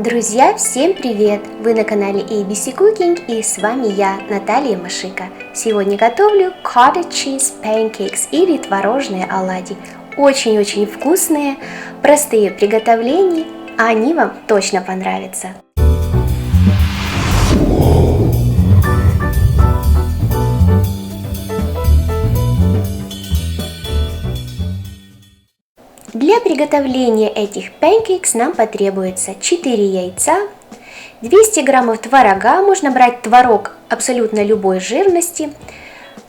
Друзья, всем привет! Вы на канале ABC Cooking и с вами я, Наталья Машика. Сегодня готовлю Cottage Cheese Pancakes или творожные оладьи. Очень-очень вкусные, простые в приготовлении, а они вам точно понравятся. Для приготовления этих панкейкс нам потребуется 4 яйца, 200 граммов творога, можно брать творог абсолютно любой жирности,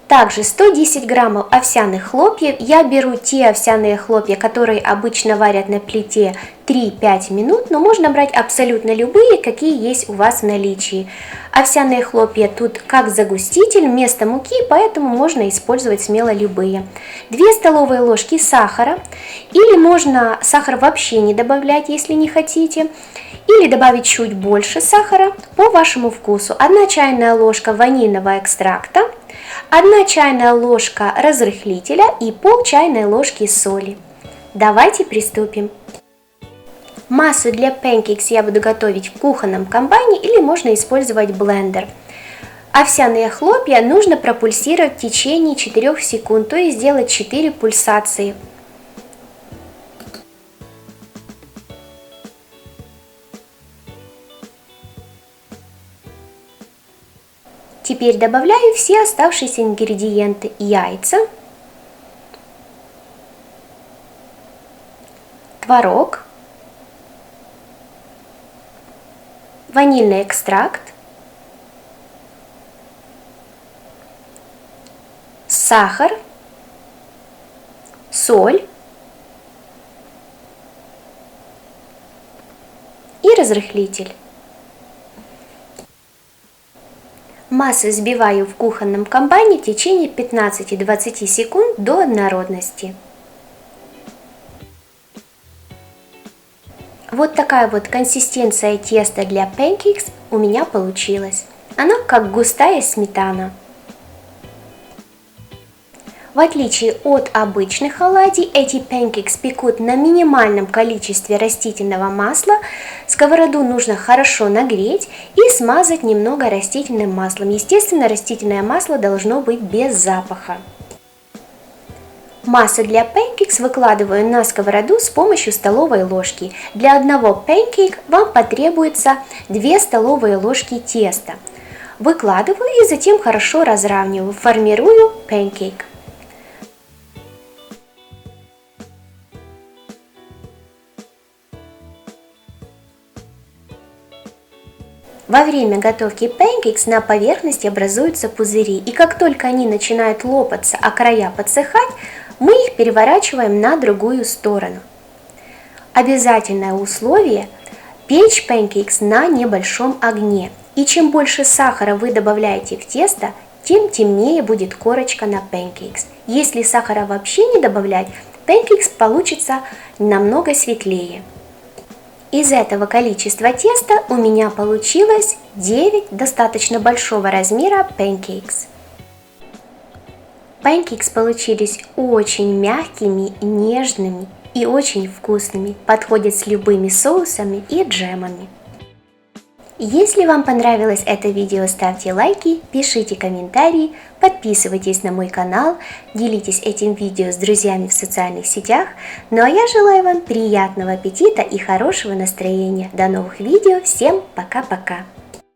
также 110 граммов овсяных хлопьев. Я беру те овсяные хлопья, которые обычно варят на плите 3-5 минут, но можно брать абсолютно любые, какие есть у вас в наличии. Овсяные хлопья тут как загуститель вместо муки, поэтому можно использовать смело любые. 2 столовые ложки сахара, или можно сахар вообще не добавлять, если не хотите, или добавить чуть больше сахара по вашему вкусу. 1 чайная ложка ванильного экстракта, 1 чайная ложка разрыхлителя и пол чайной ложки соли. Давайте приступим. Массу для панкейкс я буду готовить в кухонном комбайне или можно использовать блендер. Овсяные хлопья нужно пропульсировать в течение 4 секунд, то есть сделать 4 пульсации. Теперь добавляю все оставшиеся ингредиенты: яйца, творог, ванильный экстракт, сахар, соль и разрыхлитель. Массу взбиваю в кухонном комбайне в течение 15-20 секунд до однородности. Вот такая вот консистенция теста для панкейкс у меня получилась. Она как густая сметана. В отличие от обычных оладий, эти панкейкс пекут на минимальном количестве растительного масла. Сковороду нужно хорошо нагреть и смазать немного растительным маслом. Естественно, растительное масло должно быть без запаха. Массу для панкейкс выкладываю на сковороду с помощью столовой ложки. Для одного панкейк вам потребуется 2 столовые ложки теста. Выкладываю и затем хорошо разравниваю, формирую панкейк. Во время готовки панкейкс на поверхности образуются пузыри, и как только они начинают лопаться, а края подсыхать, мы их переворачиваем на другую сторону. Обязательное условие – печь панкейкс на небольшом огне. И чем больше сахара вы добавляете в тесто, тем темнее будет корочка на панкейкс. Если сахара вообще не добавлять, панкейкс получится намного светлее. Из этого количества теста у меня получилось 9 достаточно большого размера панкейкс. Панкейкс получились очень мягкими, нежными и очень вкусными. Подходят с любыми соусами и джемами. Если вам понравилось это видео, ставьте лайки, пишите комментарии, подписывайтесь на мой канал, делитесь этим видео с друзьями в социальных сетях. Ну а я желаю вам приятного аппетита и хорошего настроения. До новых видео, всем пока-пока!